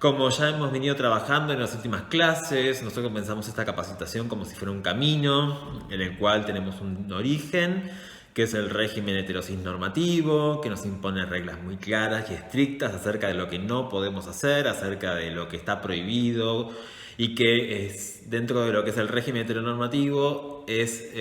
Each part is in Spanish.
Como ya hemos venido trabajando en las últimas clases, nosotros pensamos esta capacitación como si fuera un camino en el cual tenemos un origen, que es el régimen heterosis normativo, que nos impone reglas muy claras y estrictas acerca de lo que no podemos hacer, acerca de lo que está prohibido, y que es, dentro de lo que es el régimen heteronormativo es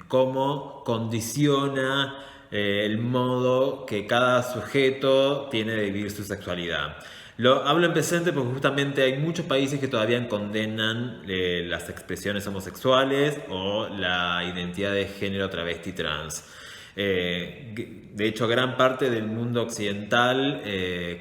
cómo condiciona el modo que cada sujeto tiene de vivir su sexualidad. Lo hablo en presente porque justamente hay muchos países que todavía condenan las expresiones homosexuales o la identidad de género travesti trans. De hecho, gran parte del mundo occidental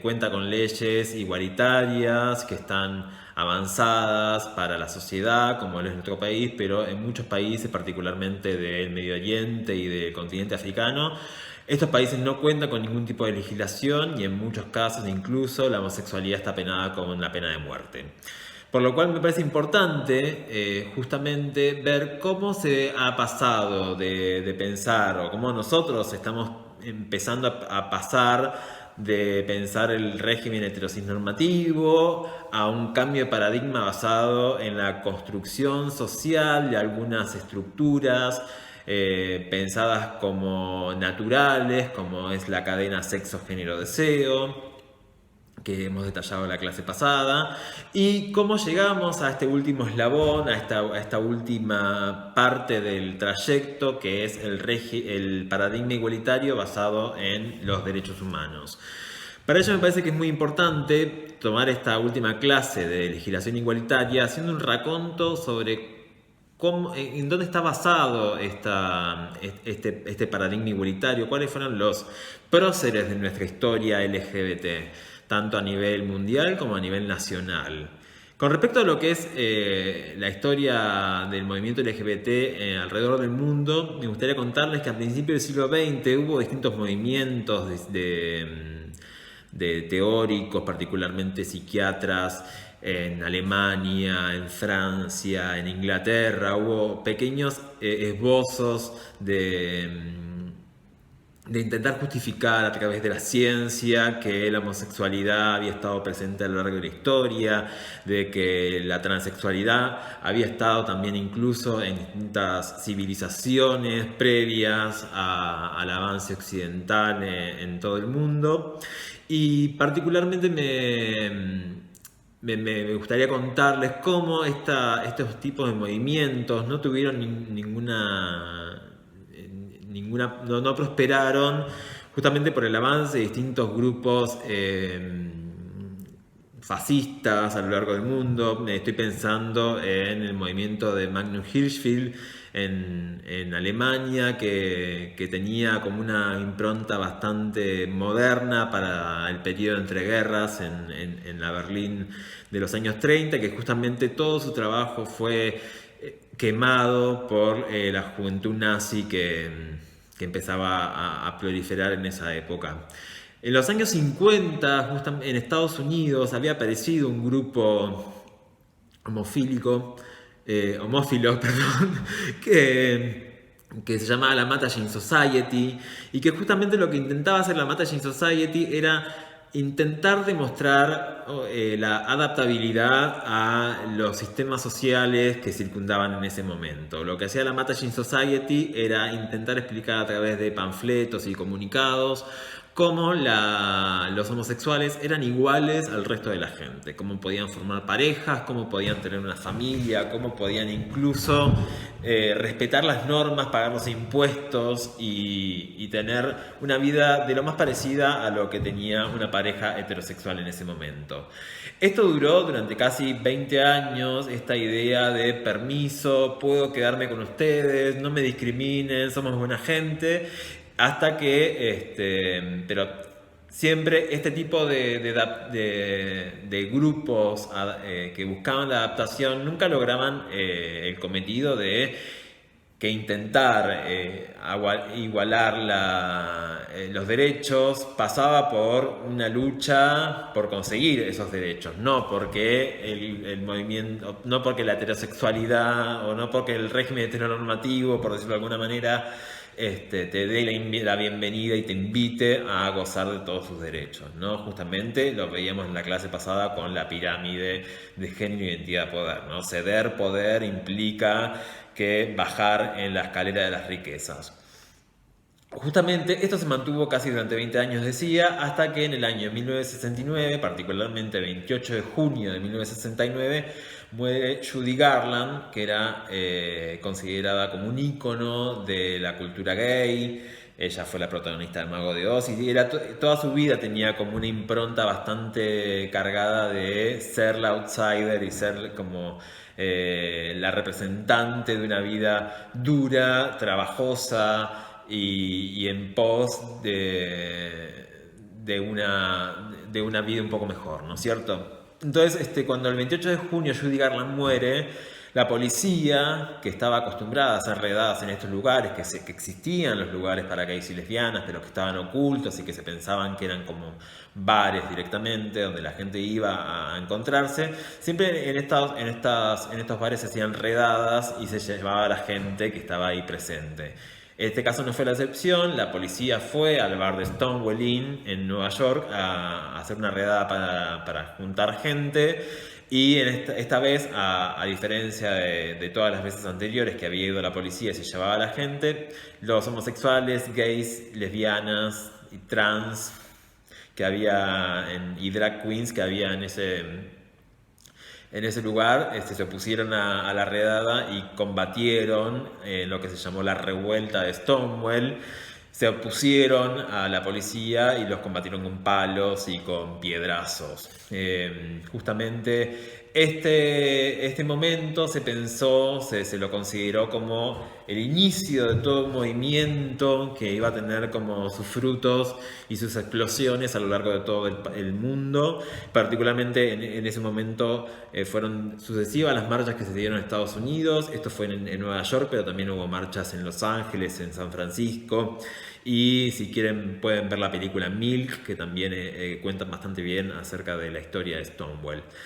cuenta con leyes igualitarias que están avanzadas para la sociedad, como es nuestro país, pero en muchos países, particularmente del Medio Oriente y del continente africano, estos países no cuentan con ningún tipo de legislación y en muchos casos incluso la homosexualidad está penada con la pena de muerte. Por lo cual me parece importante justamente ver cómo se ha pasado de pensar o cómo nosotros estamos empezando a pasar de pensar el régimen heterosis normativo a un cambio de paradigma basado en la construcción social de algunas estructuras pensadas como naturales, como es la cadena sexo-género-deseo, que hemos detallado en la clase pasada, y cómo llegamos a este último eslabón, a esta última parte del trayecto, que es el paradigma igualitario basado en los derechos humanos. Para ello me parece que es muy importante tomar esta última clase de legislación igualitaria haciendo un raconto sobre en dónde está basado este paradigma igualitario, cuáles fueron los próceres de nuestra historia LGBT, tanto a nivel mundial como a nivel nacional. Con respecto a lo que es la historia del movimiento LGBT alrededor del mundo, me gustaría contarles que a principios del siglo XX hubo distintos movimientos de teóricos, particularmente psiquiatras, en Alemania, en Francia, en Inglaterra. Hubo pequeños esbozos de intentar justificar a través de la ciencia que la homosexualidad había estado presente a lo largo de la historia, de que la transexualidad había estado también incluso en distintas civilizaciones previas al avance occidental en todo el mundo. Y particularmente me gustaría contarles cómo estos tipos de movimientos no tuvieron no prosperaron justamente por el avance de distintos grupos fascistas a lo largo del mundo. Estoy pensando en el movimiento de Magnus Hirschfeld en Alemania, que tenía como una impronta bastante moderna para el periodo entre guerras en la Berlín de los años 30, que justamente todo su trabajo fue quemado por la juventud nazi que empezaba a proliferar en esa época. En los años 50, justamente en Estados Unidos, había aparecido un grupo homófilo, perdón, que se llamaba la Mattachine Society, y que justamente lo que intentaba hacer la Mattachine Society era intentar demostrar la adaptabilidad a los sistemas sociales que circundaban en ese momento. Lo que hacía la Mattachine Society era intentar explicar a través de panfletos y comunicados cómo los homosexuales eran iguales al resto de la gente, cómo podían formar parejas, cómo podían tener una familia, cómo podían incluso respetar las normas, pagar los impuestos y tener una vida de lo más parecida a lo que tenía una pareja heterosexual en ese momento. Esto duró durante casi 20 años, esta idea de permiso, puedo quedarme con ustedes, no me discriminen, somos buena gente. Hasta que, pero siempre este tipo de grupos que buscaban la adaptación nunca lograban el cometido de que intentar igualar los derechos pasaba por una lucha por conseguir esos derechos, no porque el movimiento, no porque la heterosexualidad o no porque el régimen heteronormativo, por decirlo de alguna manera, te dé la bienvenida y te invite a gozar de todos sus derechos, ¿no? Justamente lo veíamos en la clase pasada con la pirámide de género, identidad, poder, ¿no? Ceder poder implica que bajar en la escalera de las riquezas. Justamente esto se mantuvo casi durante 20 años, decía, hasta que en el año 1969, particularmente el 28 de junio de 1969, muere Judy Garland, que era considerada como un ícono de la cultura gay. Ella fue la protagonista del Mago de Oz y toda su vida tenía como una impronta bastante cargada de ser la outsider y ser como la representante de una vida dura, trabajosa y en pos de una vida un poco mejor, ¿no es cierto? Entonces, cuando el 28 de junio Judy Garland muere, la policía, que estaba acostumbrada a hacer redadas en estos lugares, que existían los lugares para gays y lesbianas, pero que estaban ocultos y que se pensaban que eran como bares directamente, donde la gente iba a encontrarse, siempre en estos bares se hacían redadas y se llevaba a la gente que estaba ahí presente. Este caso no fue la excepción, la policía fue al bar de Stonewall Inn en Nueva York a hacer una redada para juntar gente y esta vez, a diferencia de todas las veces anteriores que había ido la policía y se llevaba a la gente, los homosexuales, gays, lesbianas y trans que había y drag queens que había en ese lugar se opusieron a la redada y combatieron lo que se llamó la revuelta de Stonewall. Se opusieron a la policía y los combatieron con palos y con piedrazos. Justamente este momento se pensó, se lo consideró como el inicio de todo un movimiento que iba a tener como sus frutos y sus explosiones a lo largo de todo el mundo. Particularmente en ese momento fueron sucesivas las marchas que se dieron en Estados Unidos. Esto fue en Nueva York, pero también hubo marchas en Los Ángeles, en San Francisco. Y si quieren pueden ver la película Milk, que también cuenta bastante bien acerca de la historia de Stonewall.